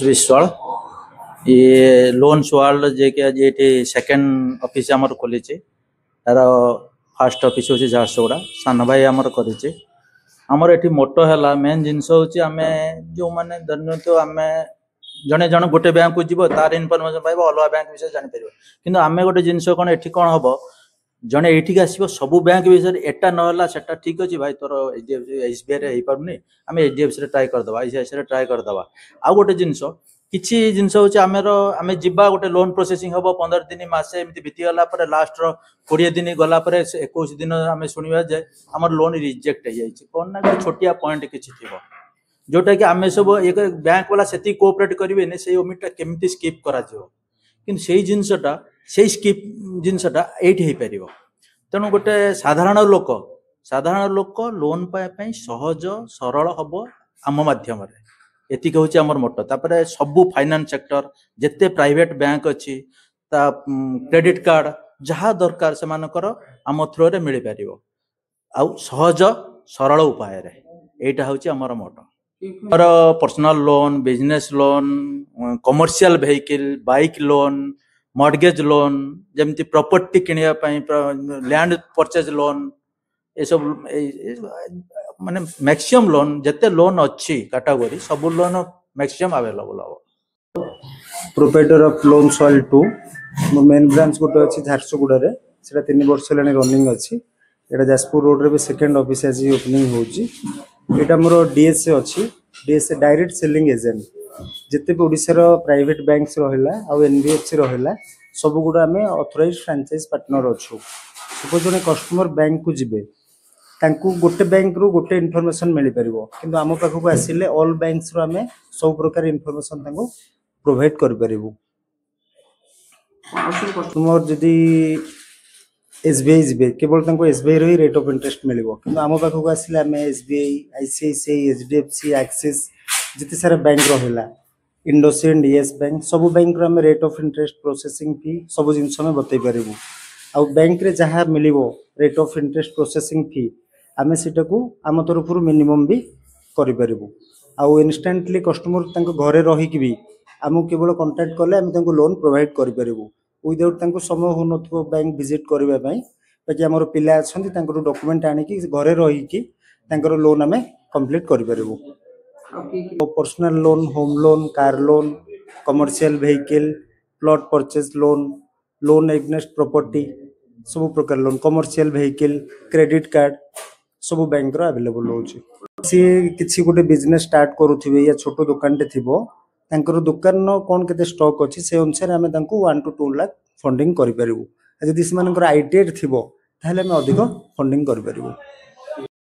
विश्वाल ये loans world जे कि आज ये सेकेंड ऑफिस आमर खोली तार फास्ट ऑफिस हूँ झारसुगुड़ा सान भाई आमर कर आमर ये मोटो है मेन जिनस हूँ आम जो मैंने धन्य तो आम जड़े जन गोटे बैंक को जीव तार इनफर्मेशन पाइब अलग बैंक विषय जापर कि आम गोटे जिनस कौन ये कौन हम जड़े ये आसो सब बैंक विषय एटा ना सेटा ठीक अच्छे भाई तोर SBI हो पारे आम HDFC ट्राए करदे ICICI ट्राए करदे आउ गोटे जिनस किसी जिनस हूँ आम जा गोटे लोन प्रोसेसिंग हम 15 दिन मसे एमती बीतीगला लास्ट 20 दिन गलापर 21 दिन आम शुणा जे आम लोन रिजेक्ट हो जाए कौन ना छोटिया पॉइंट किसी थी जोटा कि आम सब एक बैंक वाला से कोऑपरेट करेंगे से ओमिटा केमती स्किप करा कि जिनसटा से स्किप जिनसटा ये पार तेणु गोटे साधारण लोक लोन पाई सहज सरल हम आम मध्यम एतिक हूँ आमर मोटो तापर सबू फाइनान्स सेक्टर जिते प्राइवेट बैंक अच्छी क्रेडिट कार्ड जहाँ दरकार से मानकर आम थ्रो मिल पार आउ सहज सरल उपाय यहाँ हूँ आमर मोटो और personal loan business loan commercial vehicle bike loan mortgage loan जमती प्रॉपर्टी किनिया लैंड परचेज लोन ये सब माने मैक्सिमम लोन जिते लोन अच्छी कैटेगरी सब लोन मैक्सिमम अवेलेबल हम प्रोप्राइटर ऑफ लोन्स वर्ल्ड 2 मो मेन ब्रांच गोटे अच्छी झारसुगुड़ा रे सेटा 3 वर्ष हेलानी रनिंग अच्छी एटा जाजपुर रोड रे भी सेकंड ऑफिस आज ओपनिंग होची एटा मोर DSA अच्छी DSA डायरेक्ट सेलिंग एजेंट जिते भी ओडिसा रो प्राइवेट बैंक्स रहिला आ NBFC रहिला सब गुडा हमें ऑथराइज्ड फ्रेंचाइज पार्टनर अच्छू सपोज जने कस्टमर बैंक को जिबे तांकू गोटे बैंक रू गोटे इनफॉरमेशन मिल पारिबो किंतु आम पाखक आसिले ऑल बैंक्स रो हमें सब प्रकार इनफॉरमेशन तांकू प्रोवाइड कर पारिबो कस्टमर जदी SBI जिबे केवल तांको SBI रो ही रेट ऑफ इंटरेस्ट मिलिबो किंतु आम पाखक आसिले हमें SBI ICICI HDFC एक्सिस जिते सारा बैंक रहिला इंडोसिंड येस बैंक सब बैंक रो हमें rate of interest processing fee सब जिंस में बतई पारिबो आ बैंक रे जहाँ मिलिबो rate of interest processing fee आमे सेटा को आम तरफ मिनिमम भी करि परिबो आउ इनस्टेंटली कस्टमर तांको घरे रही कि भी आमको केवल कांटेक्ट कले आमे तांको लोन प्रोवाइड करि परिबो विदाउट तांको समय हो नथो बैंक विजिट करबा पई बाकी हमर पिला अछंती तांको डॉक्यूमेंट आनी कि घरे रही कि तांको लोन आमे कंप्लीट करि परिबो personal loan home loan car loan commercial vehicle plot purchase loan loan against property सब प्रकार loan commercial vehicle credit card सब बैंक रो अवेलेबल होची सी किछि गोटे बिजनेस स्टार्ट करूथिबे या छोटो दुकान टे थिबो तांकर दुकान न कोन केते स्टॉक अछि से अनुसार हमें तांको 1 to 2 लाख फंडिंग करि परिबो यदि से मानकर आईटीआर थिबो ताहले हमें अधिक फंडिंग करि परिबो।